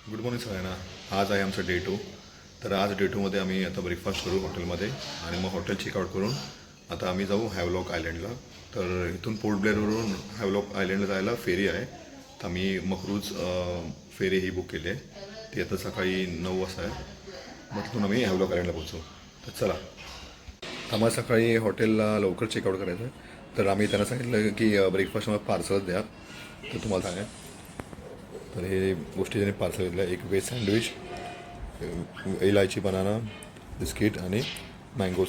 Good morning सगळ्यांना. आज आहे आमचं डे 2. तर आज डे 2मध्ये आम्ही आता ब्रेकफास्ट करू हॉटेलमध्ये आणि मग हॉटेल चेकआउट करून आता आम्ही जाऊ हॅवलॉक आयलंडला. तर इथून पोर्ट ब्लेअरवरून हॅवलॉक आयलंडला जायला फेरी आहे. तर आम्ही मकरूज फेरी ही बुक केली आहे. ती आता सकाळी 9 वाजता आहे. मग तिथून आम्ही हॅवलॉक आयलंडला पोहोचू. तर चला, आम्हाला सकाळी हॉटेलला लवकर चेकआउट करायचं आहे. तर आम्ही त्यांना सांगितलं की ब्रेकफास्टमध्ये पार्सलच द्या. तर तुम्हाला सांगा, तर हे गोष्टी त्यांनी पार्सल घेतल्या. एक व्हेज सँडविच, इलायची बनाना बिस्किट आणि मँगो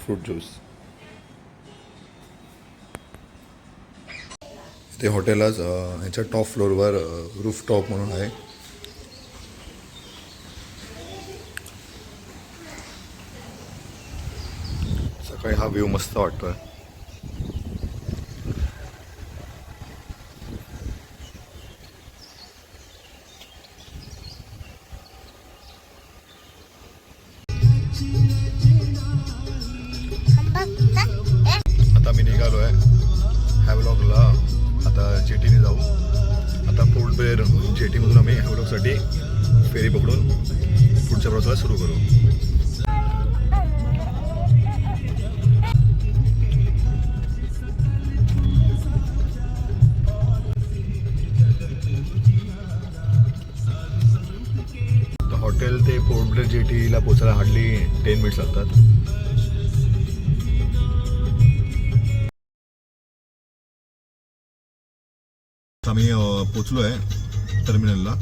फ्रूट ज्यूस. ते हॉटेलच ह्याच्या टॉप फ्लोअरवर रूफ टॉप म्हणून आहे. सकाळी हा व्ह्यू मस्त वाटतोय. आता मी निघालो आहे हॅवलॉकला. आता जेटीने जाऊ. आता पोर्ट ब्लेअर जेटीमधून आम्ही हॅवलॉकसाठी फेरी पकडून पुढच्या प्रवासाला सुरू करू. हॉटेल ते पोर्ट ब्लेअर जेटीला पोचायला हार्डली 10 मिनिट्स लागतात. आम्ही पोचलो आहे टर्मिनलला.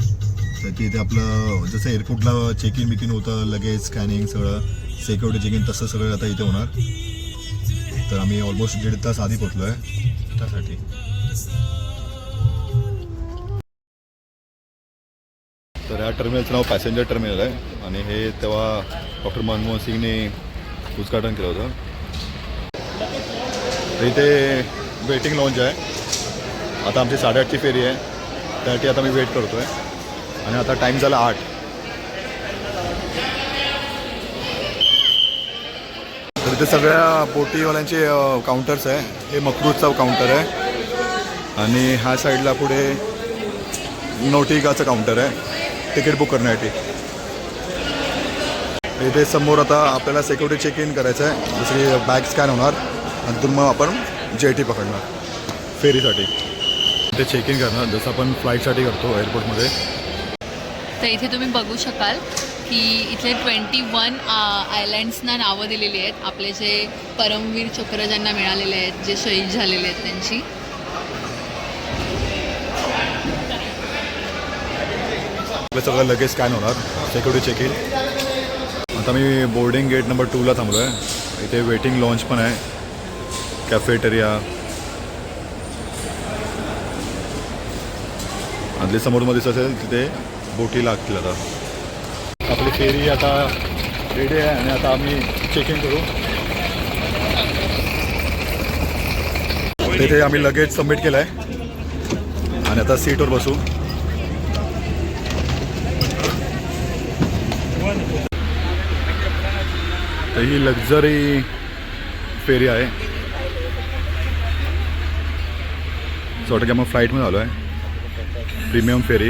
तर तिथे आपलं जसं एअरपोर्टला चेक इन बिकिन होतं, लगेच स्कॅनिंग सगळं, सिक्युरिटी चेक इन, तसं सगळं आता इथे होणार. तर आम्ही ऑलमोस्ट 1.5 तास आधी पोचलो आहे त्यासाठी. तर ह्या टर्मिनलचं नाव पॅसेंजर टर्मिनल आहे आणि हे तेव्हा डॉक्टर मनमोहन सिंगने उद्घाटन केलं होतं. तर इथे वेटिंग लॉन्च आहे. आता आमची 8:30ची फेरी आहे, त्यासाठी आता मी वेट करतो आहे. आणि आता टाईम झाला 8. तर इथे सगळ्या बोटीवाल्यांचे काउंटर्स आहे. हे मकरूजचा काउंटर आहे आणि ह्या साईडला पुढे नौटिकाचं काउंटर आहे तिकीट बुक करण्यासाठी. इथे समोर आता आपल्याला सिक्युरिटी चेक इन करायचं आहे. जसं की बॅग स्कॅन होणार आणि तिथून मग आपण जेटी पकडणार फेरीसाठी. ते चेक इन करणार जसं आपण फ्लाईटसाठी करतो एअरपोर्टमध्ये. तर इथे तुम्ही बघू शकाल की इथले 21 आयलँड्सना नावं दिलेली आहेत. आपले जे परमवीर चक्र ज्यांना मिळालेले आहेत, जे शहीद झालेले आहेत त्यांची. सगळं लगेच स्कॅन होणार सिक्युरिटी चेक इन. आता मी बोर्डिंग गेट नंबर 2ला थांबलो आहे. इथे वेटिंग लॉन्च पण आहे, कॅफेटेरिया. आदली समोरमध्ये दिसत असेल तिथे बोटी लागतील. आता आपली फेरी आता रेडी आहे आणि आता आम्ही चेक इन करू. तिथे आम्ही लगेज सबमिट केलं आहे आणि आता सीटवर बसू. तर ही लक्झरी फेरी आहे. असं वाटतं की आपण फ्लाईटमध्ये आलो आहे. प्रीमियम फेरी.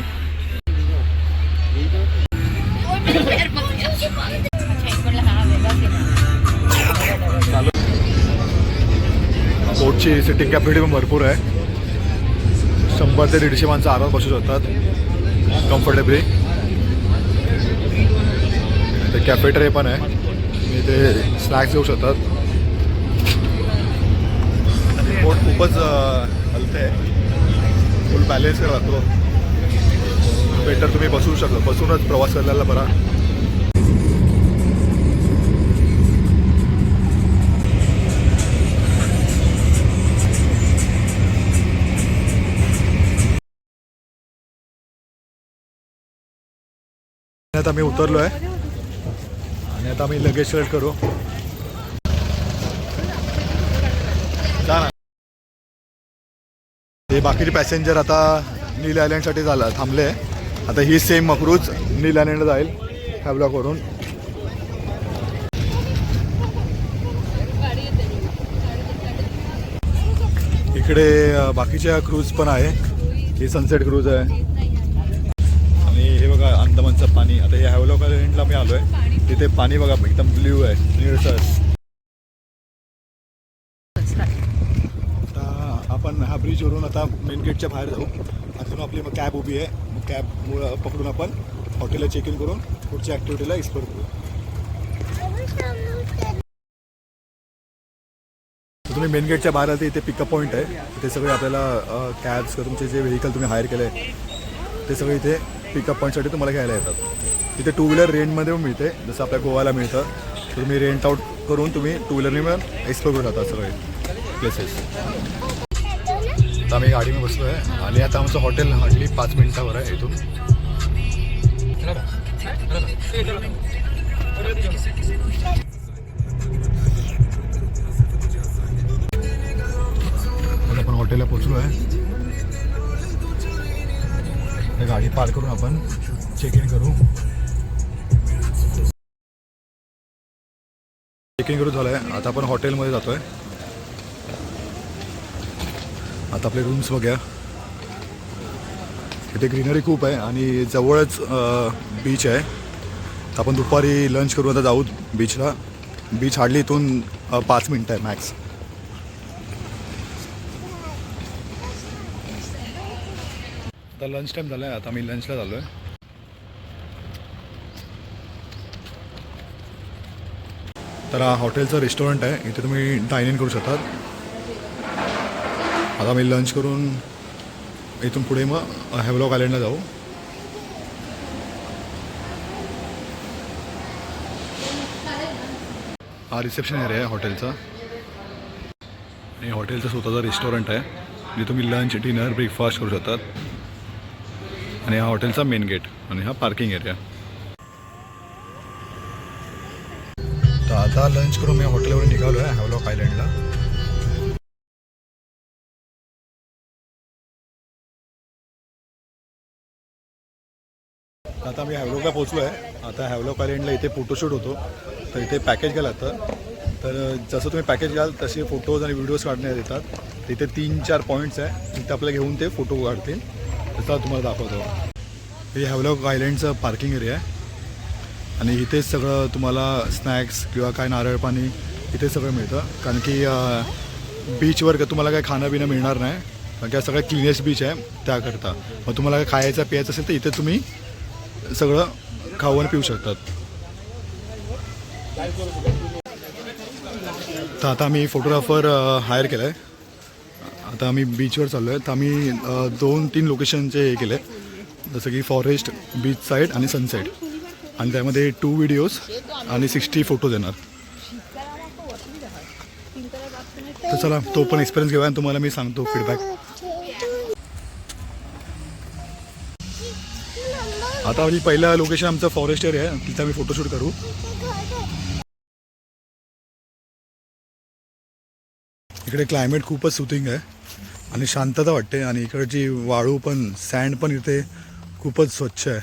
बोटची सिटिंग कॅपॅसिटी पण भरपूर आहे. 100 ते 150 माणसं आरामात बसू शकतात कम्फर्टेबली. ते कॅफेटेरिया पण आहे, इथे स्नॅक्स घेऊ शकतात. बोट खूपच हलते आहे, फुल बॅलेन्स करावा लागतो. बेटर तुम्ही बसू शकता, बसूनच प्रवास करायला बरा. आता आम्ही उतरलो आहे आणि आता आम्ही लगेज सिलेक्ट करू. हे बाकीचे पॅसेंजर आता नील आयलँडसाठी थांबले. आता ही सेम मकरूज नील आयलँडला जाईल हॅवलॉकवरून. इकडे बाकीच्या क्रूज पण आहे. ही सनसेट क्रूज आहे आणि हे बघा आयलंडचं पाणी. आता हे हॅवलॉक आयलंडला मी आलो आहे, तिथे पाणी बघा एकदम ब्ल्यू आहे, निळसर. आता आपण ह्या ब्रिजवरून आता मेन गेटच्या बाहेर जाऊ. आता आपली मग कॅब उभी आहे, मग कॅब पकडून आपण हॉटेलला चेक इन करून पुढच्या ॲक्टिव्हिटीला एक्सप्लोर करू. तुम्ही मेन गेटच्या बाहेर आले इथे पिकअप पॉईंट आहे. इथे सगळे आपल्याला कॅब्स किंवा तुमचे जे व्हेकल तुम्ही हायर केले ते सगळे इथे पिकअप पॉईंटसाठी तुम्हाला घ्यायला येतात. इथे टू व्हीलर रेंटमध्ये पण मिळते, जसं आपल्या गोवाला मिळतं. तर तुम्ही रेंट आउट करून तुम्ही टू व्हीलरने पण एक्सप्लोर करू शकता सगळे प्लेसेस. आता आम्ही गाडीमध्ये बसलो आहे आणि आता आमचं हॉटेल हार्डली 5 मिनिटावर आहे इथून. आपण हॉटेलला पोचलो आहे. गाडी पार्क करून आपण चेक इन करू. चेक इन करून झालं आहे. आता आपण हॉटेलमध्ये जातो आहे. आता आपले रूम्स बघा. इथे ग्रीनरी खूप आहे आणि जवळच बीच आहे. तर आपण दुपारी लंच करू आता जाऊ बीचला. बीच हार्डली इथून 5 मिनटं आहे मॅक्स. आता लंच टाईम झाला आहे. आता मी लंचला झालो आहे. तर हा हॉटेलचं रेस्टॉरंट आहे, इथे तुम्ही डाईन इन करू शकतात. आता मी लंच करून इथून पुढे मग हॅवलॉक आयलंडला जाऊ. हा रिसेप्शन एरिया आहे हॉटेलचा आणि हॉटेलचं स्वतःचं रेस्टॉरंट आहे, जिथे तुम्ही लंच, डिनर, ब्रेकफास्ट करू शकतात. आणि हा हॉटेलचा मेन गेट आणि हा पार्किंग एरिया. तर आता लंच करून मी हॉटेलवर निघालो आहे हॅवलॉक आयलंडला. आता मी हॅवलॉकला पोचलो आहे. आता हॅवलॉक आयलंडला इथे फोटोशूट होतो, तर इथे पॅकेज घ्याल आता. तर जसं तुम्ही पॅकेज घ्याल तसे फोटोज आणि व्हिडिओज काढण्यात येतात. तिथे 3-4 पॉईंट्स आहे, तिथे आपल्याला घेऊन ते फोटो काढतील. त्याचा तुम्हाला दाखवतो. हे हॅवलॉक आयलंडचं पार्किंग एरिया आहे आणि इथेच सगळं तुम्हाला स्नॅक्स किंवा काय नारळ पाणी इथे सगळं मिळतं. कारण की बीचवर तुम्हाला काय खाणं पिणं मिळणार नाही, कारण की सगळं क्लिनेस्ट बीच आहे त्याकरता. मग तुम्हाला काय खायचं प्यायचं असेल तर इथे तुम्ही सगळं खाऊ आणि पिऊ शकतात. तर आता आम्ही फोटोग्राफर हायर केला आहे. आता आम्ही बीचवर चाललो आहे. तर आम्ही 2-3 लोकेशनचे हे केले, जसं की फॉरेस्ट, बीच साईड आणि सनसेट. आणि त्यामध्ये 2 व्हिडिओज आणि 60 फोटोज येणार. तर चला तो पण एक्सपिरियन्स घेऊया आणि तुम्हाला मी सांगतो फीडबॅक. आता पहिलं लोकेशन आमचं फॉरेस्ट एरिया आहे, तिथे आम्ही फोटोशूट करू. इकडे क्लायमेट खूपच सुथिंग आहे आणि शांतता वाटते. आणि इकडची वाळू पण, सँड पण इथे खूपच स्वच्छ आहे.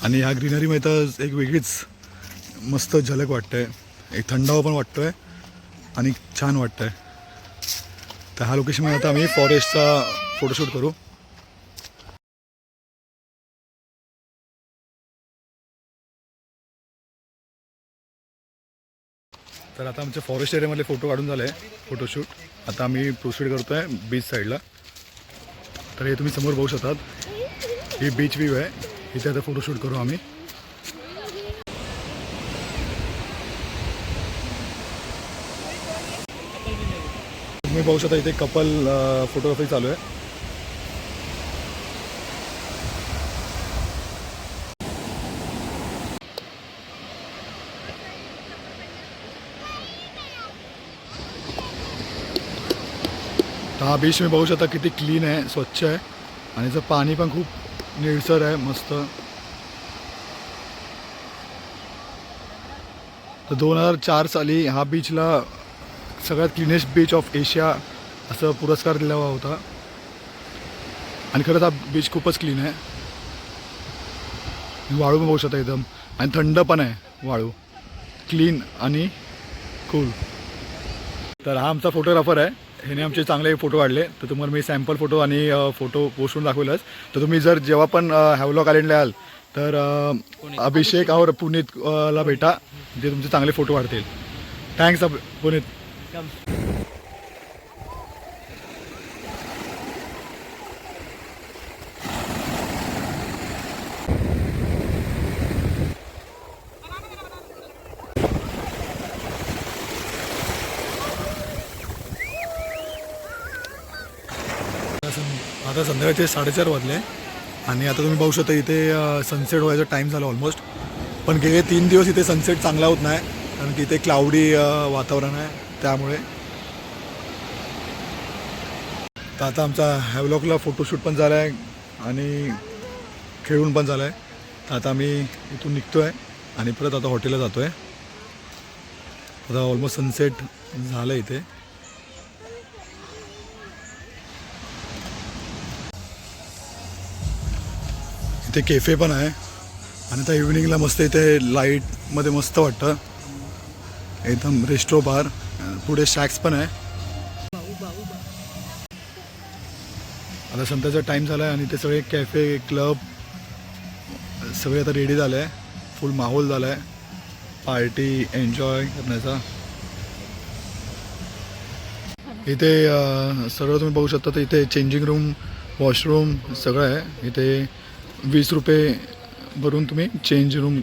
आणि ह्या ग्रीनरीमध्ये तर एक वेगळीच मस्त झलक वाटते. एक थंडावा पण वाटतो आहे आणि छान वाटतं आहे. तर ह्या लोकेशनमध्ये आता आम्ही फॉरेस्टचा फोटोशूट करू. तर आता आमच्या फॉरेस्ट एरियामधले फोटो काढून झाले आहे फोटोशूट. आता आम्ही प्रोसीड करतो आहे बीच साईडला. तर हे तुम्ही समोर बघू शकतात, ही बीच व्ह्यू आहे. इथे आता फोटोशूट करू आम्ही. तुम्ही बघू शकता इथे कपल फोटोग्राफी चालू आहे. तर हा बीच मी बघू शकता किती क्लीन आहे, स्वच्छ आहे आणि याचं पाणी पण खूप निळसर आहे, मस्त. तर 2004 साली हा बीचला सगळ्यात क्लीनेस्ट बीच ऑफ एशिया असं पुरस्कार दिला होता. आणि खरंच हा बीच खूपच क्लीन आहे. वाळू पण बघू शकता एकदम, आणि थंड पण आहे वाळू, क्लीन आणि कूल. तर हा आमचा फोटोग्राफर आहे. ह्याने आमचे चांगले फोटो काढले, तर तुम्हाला मी सॅम्पल फोटो आणि फोटो पोस्ट करून दाखवलंच. तर तुम्ही जर जेव्हा पण हॅवलॉक आयलंडला याल तर अभिषेक और पुनीत ला भेटा, जे तुमचे चांगले फोटो काढतील. थँक्स पुनीत. आता संध्याकाळचे 4:30 वाजले आणि आता तुम्ही बघू शकता इथे सनसेट व्हायचा टाईम झाला ऑलमोस्ट. पण गेले 3 दिवस इथे सनसेट चांगला होत नाही, कारण की इथे क्लाउडी वातावरण आहे त्यामुळे. तर आता आमचा हॅवलॉकला फोटोशूट पण झाला आहे आणि खेळून पण झाला आहे. तर आता आम्ही इथून निघतो आहे आणि परत आता हॉटेलला जातो आहे. आता ऑलमोस्ट सनसेट झालं इथे. इथे केफे पण आहे आणि आता इव्हिनिंगला मस्त इथे लाईटमध्ये मस्त वाटतं एकदम. रेस्ट्रो बार, पुढे शॅक्स पण आहे. आता संध्याचा टाईम झाला आहे आणि ते सगळे कॅफे क्लब सगळे आता रेडी झाले आहे. फुल माहोल झाला आहे पार्टी एन्जॉय करण्याचा. इथे सगळं तुम्ही बघू शकता. तर इथे चेंजिंग रूम, वॉशरूम सगळं आहे. इथे 20 रुपये भरून तुम्ही चेंज रूम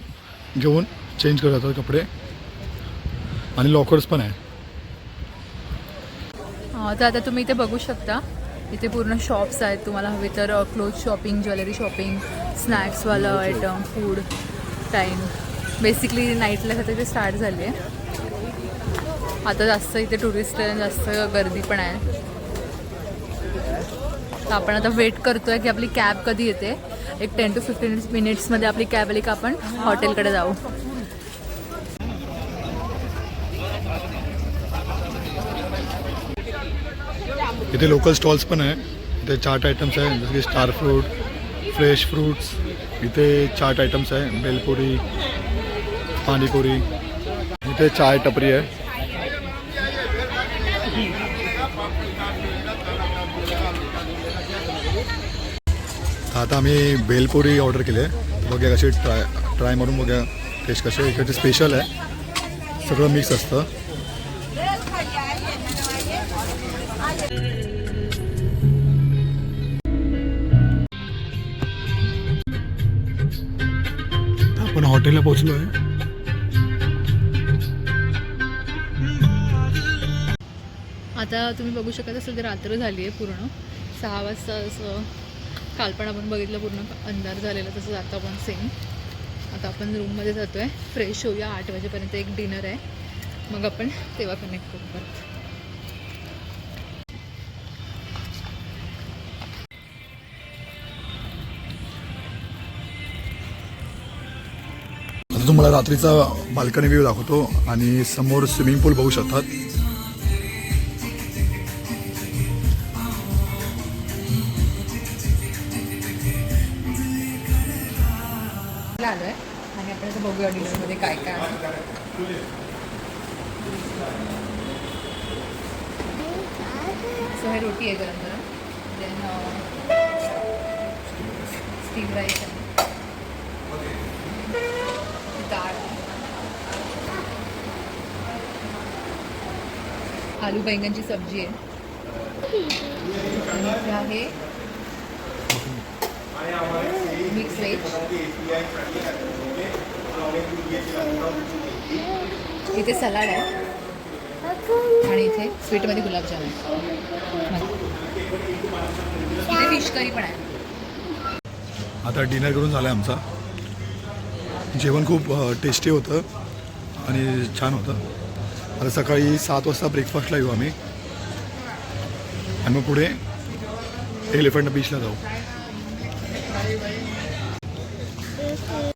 घेऊन चेंज करत जातात कपडे आणि लॉकर्स पण आहे. तर आता तुम्ही इथे बघू शकता, इथे पूर्ण शॉप्स आहेत. तुम्हाला हवे तर क्लोथ शॉपिंग, ज्वेलरी शॉपिंग, स्नॅक्सवालं आयटम, फूड टाईम. बेसिकली नाईटला इथे स्टार्ट झाली आहे. आता जास्त इथे टुरिस्ट जास्त गर्दी पण आहे. तर आपण आता वेट करतोय की आपली कॅब कधी येते. एक 10 to 15 मिनिट्समध्ये आपली कॅब आली का आपण हॉटेलकडे जाऊ. इथे लोकल स्टॉल्स पण आहे. इथे चाट आयटम्स आहे जसं की स्टार फ्रूट, फ्रेश फ्रूट्स. इथे चाट आयटम्स आहे, बेलपुरी, पाणीपुरी. इथे चाय टपरी आहे. आता आम्ही भेलपुरी ऑर्डर केली आहे. बघूया कशी ट्राय मारून बघूया टेस्ट कशी आहे. इकडचे स्पेशल आहे, सगळं मिक्स असतं. आपण हॉटेलला पोहोचलो आहे. आता तुम्ही बघू शकत असेल तर रात्र झाली आहे पूर्ण. 6 वाजता असं काल पण आपण बघितलं पूर्ण अंधार झालेला, तसंच आता पण सेम. आता आपण रूममध्ये जातो आहे, फ्रेश होऊया. 8 वाजेपर्यंत एक डिनर आहे, मग आपण तेव्हा कनेक्ट करू परत. आता तुम्हाला रात्रीचा बाल्कनी व्ह्यू दाखवतो आणि समोर स्विमिंग पूल बघू शकतात. आलो आहे आणि आपण आता बघूया डिनरमध्ये काय काय आहे. सो हे रोटी आहे गरम गरम, देन स्टीम राईस आहे, डाळ, आलू बैंगनची सब्जी आहे आणि इथे आहे मिक्स व्हेज. इथे सलाड आहे आणि इथे स्वीटमध्ये गुलाबजाम आहे. इथे फिश करी पण आहे. आता डिनर करून झालं आहे आमचा. जेवण खूप टेस्टी होतं आणि छान होतं. आता सकाळी 7 वाजता ब्रेकफास्टला येऊ आम्ही आणि मग पुढे एलिफंट बीचला जाऊ.